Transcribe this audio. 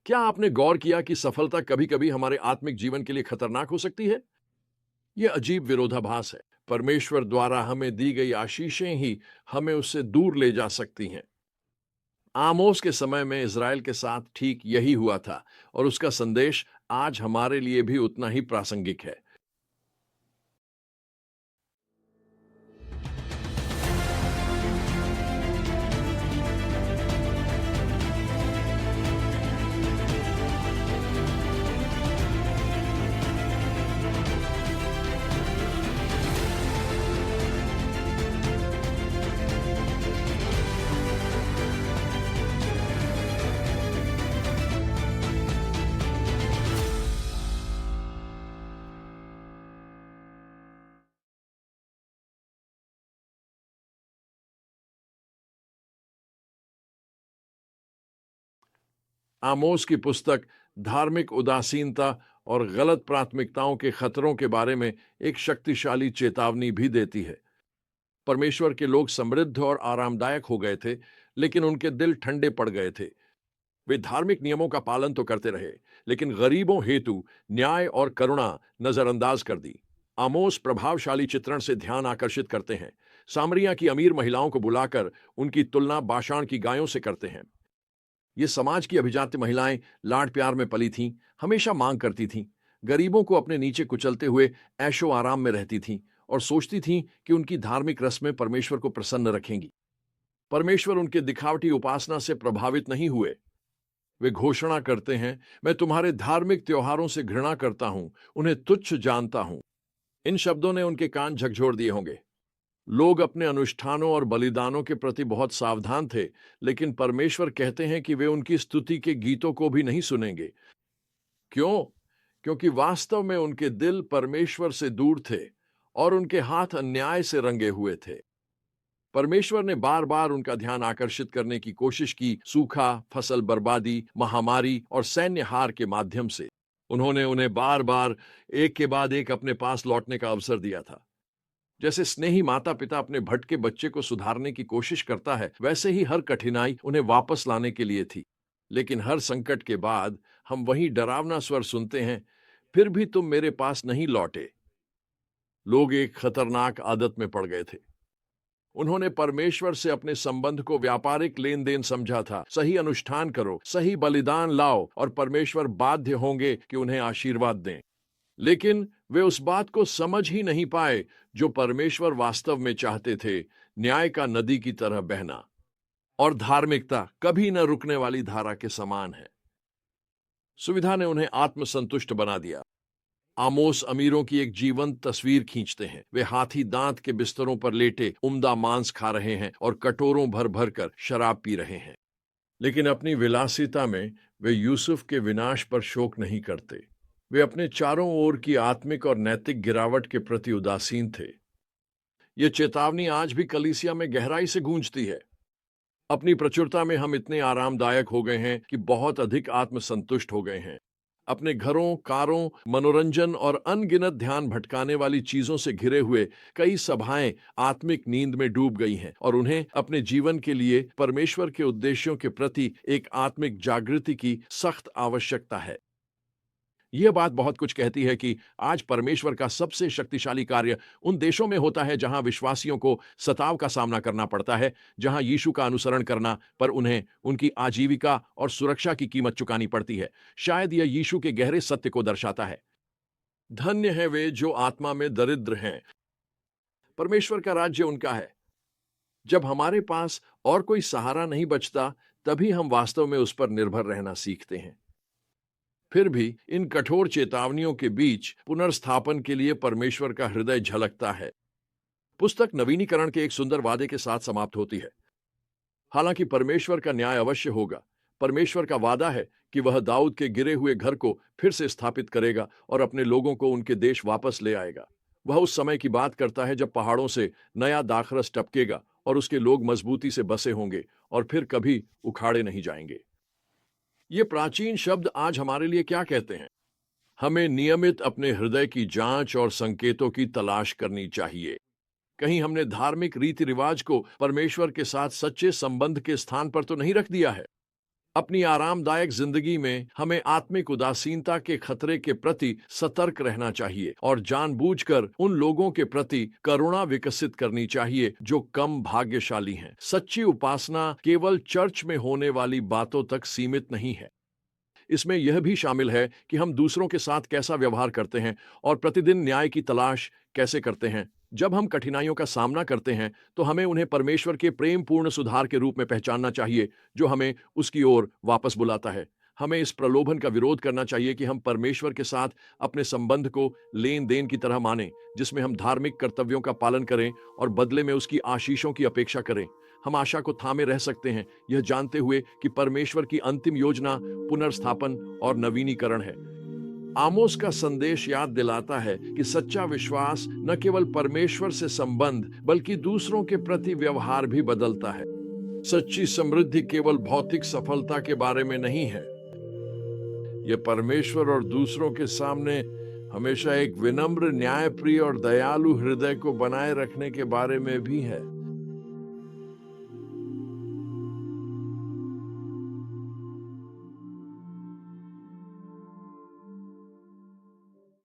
क्या आपने गौर किया कि सफलता कभी-कभी हमारे आत्मिक जीवन के लिए खतरनाक हो सकती है? यह अजीब विरोधाभास है। परमेश्वर द्वारा हमें दी गई आशीषें ही हमें उससे दूर ले जा सकती हैं। आमोस के समय में इज़राइल के साथ ठीक यही हुआ था और उसका संदेश आज हमारे लिए भी उतना ही प्रासंगिक है। आमोस की पुस्तक धार्मिक उदासीनता और गलत प्राथमिकताओं के खतरों के बारे में एक शक्तिशाली चेतावनी भी देती है। परमेश्वर के लोग समृद्ध और आरामदायक हो गए थे, लेकिन उनके दिल ठंडे पड़ गए थे। वे धार्मिक नियमों का पालन तो करते रहे, लेकिन गरीबों हेतु न्याय और करुणा नजरअंदाज कर दी। आमोस प्रभावशाली चित्रण से ध्यान आकर्षित करते हैं। सामरिया की अमीर महिलाओं को बुलाकर उनकी तुलना बाशान की गायों से करते हैं। ये समाज की अभिजात्य महिलाएं लाड प्यार में पली थीं, हमेशा मांग करती थीं, गरीबों को अपने नीचे कुचलते हुए ऐशो आराम में रहती थीं और सोचती थीं कि उनकी धार्मिक रस्में परमेश्वर को प्रसन्न रखेंगी। परमेश्वर उनके दिखावटी उपासना से प्रभावित नहीं हुए। वे घोषणा करते हैं, मैं तुम्हारे धार्मिक त्योहारों से घृणा करता हूं, उन्हें तुच्छ जानता हूं। इन शब्दों ने उनके कान झकझोर दिए होंगे। लोग अपने अनुष्ठानों और बलिदानों के प्रति बहुत सावधान थे, लेकिन परमेश्वर कहते हैं कि वे उनकी स्तुति के गीतों को भी नहीं सुनेंगे। क्यों? क्योंकि वास्तव में उनके दिल परमेश्वर से दूर थे और उनके हाथ अन्याय से रंगे हुए थे। परमेश्वर ने बार बार उनका ध्यान आकर्षित करने की कोशिश की, सूखा, फसल बर्बादी, महामारी और सैन्य हार के माध्यम से। उन्होंने उन्हें बार बार एक के बाद एक अपने पास लौटने का अवसर दिया था। जैसे स्नेही माता पिता अपने भटके बच्चे को सुधारने की कोशिश करता है, वैसे ही हर कठिनाई उन्हें वापस लाने के लिए थी। लेकिन हर संकट के बाद हम वही डरावना स्वर सुनते हैं, फिर भी तुम मेरे पास नहीं लौटे। लोग एक खतरनाक आदत में पड़ गए थे। उन्होंने परमेश्वर से अपने संबंध को व्यापारिक लेन देन समझा था। सही अनुष्ठान करो, सही बलिदान लाओ और परमेश्वर बाध्य होंगे कि उन्हें आशीर्वाद दें। लेकिन वे उस बात को समझ ही नहीं पाए जो परमेश्वर वास्तव में चाहते थे, न्याय का नदी की तरह बहना। और धार्मिकता कभी न रुकने वाली धारा के समान है। सुविधा ने उन्हें आत्मसंतुष्ट बना दिया। आमोस अमीरों की एक जीवंत तस्वीर खींचते हैं। वे हाथी दांत के बिस्तरों पर लेटे उम्दा मांस खा रहे हैं और कटोरों भर भर कर शराब पी रहे हैं। लेकिन अपनी विलासिता में वे यूसुफ के विनाश पर शोक नहीं करते। वे अपने चारों ओर की आत्मिक और नैतिक गिरावट के प्रति उदासीन थे। यह चेतावनी आज भी कलीसिया में गहराई से गूंजती है। अपनी प्रचुरता में हम इतने आरामदायक हो गए हैं कि बहुत अधिक आत्मसंतुष्ट हो गए हैं। अपने घरों, कारों, मनोरंजन और अनगिनत ध्यान भटकाने वाली चीजों से घिरे हुए कई सभाएं आत्मिक नींद में डूब गई हैं और उन्हें अपने जीवन के लिए परमेश्वर के उद्देश्यों के प्रति एक आत्मिक जागृति की सख्त आवश्यकता है। यह बात बहुत कुछ कहती है कि आज परमेश्वर का सबसे शक्तिशाली कार्य उन देशों में होता है जहां विश्वासियों को सताव का सामना करना पड़ता है, जहां यीशु का अनुसरण करना पर उन्हें उनकी आजीविका और सुरक्षा की कीमत चुकानी पड़ती है। शायद यह यीशु के गहरे सत्य को दर्शाता है। धन्य है वे जो आत्मा में दरिद्र हैं, परमेश्वर का राज्य उनका है। जब हमारे पास और कोई सहारा नहीं बचता, तभी हम वास्तव में उस पर निर्भर रहना सीखते हैं। फिर भी इन कठोर चेतावनियों के बीच पुनर्स्थापन के लिए परमेश्वर का हृदय झलकता है। पुस्तक नवीनीकरण के एक सुंदर वादे के साथ समाप्त होती है। हालांकि परमेश्वर का न्याय अवश्य होगा, परमेश्वर का वादा है कि वह दाऊद के गिरे हुए घर को फिर से स्थापित करेगा और अपने लोगों को उनके देश वापस ले आएगा। वह उस समय की बात करता है जब पहाड़ों से नया दाखरस टपकेगा और उसके लोग मजबूती से बसे होंगे और फिर कभी उखाड़े नहीं जाएंगे। ये प्राचीन शब्द आज हमारे लिए क्या कहते हैं? हमें नियमित अपने हृदय की जांच और संकेतों की तलाश करनी चाहिए। कहीं हमने धार्मिक रीति रिवाज को परमेश्वर के साथ सच्चे संबंध के स्थान पर तो नहीं रख दिया है? अपनी आरामदायक जिंदगी में हमें आत्मिक उदासीनता के खतरे के प्रति सतर्क रहना चाहिए और जानबूझकर उन लोगों के प्रति करुणा विकसित करनी चाहिए जो कम भाग्यशाली हैं। सच्ची उपासना केवल चर्च में होने वाली बातों तक सीमित नहीं है। इसमें यह भी शामिल है कि हम दूसरों के साथ कैसा व्यवहार करते हैं और प्रतिदिन न्याय की तलाश कैसे करते हैं। जब हम कठिनाइयों का सामना करते हैं तो हमें उन्हें परमेश्वर के प्रेमपूर्ण सुधार के रूप में पहचानना चाहिए जो हमें उसकी ओर वापस बुलाता है। हमें इस प्रलोभन का विरोध करना चाहिए कि हम परमेश्वर के साथ अपने संबंध को लेन देन की तरह मानें, जिसमें हम धार्मिक कर्तव्यों का पालन करें और बदले में उसकी आशीषों की अपेक्षा करें। हम आशा को थामे रह सकते हैं, यह जानते हुए कि परमेश्वर की अंतिम योजना पुनर्स्थापन और नवीनीकरण है। आमोस का संदेश याद दिलाता है कि सच्चा विश्वास न केवल परमेश्वर से संबंध बल्कि दूसरों के प्रति व्यवहार भी बदलता है। सच्ची समृद्धि केवल भौतिक सफलता के बारे में नहीं है, यह परमेश्वर और दूसरों के सामने हमेशा एक विनम्र, न्यायप्रिय और दयालु हृदय को बनाए रखने के बारे में भी है।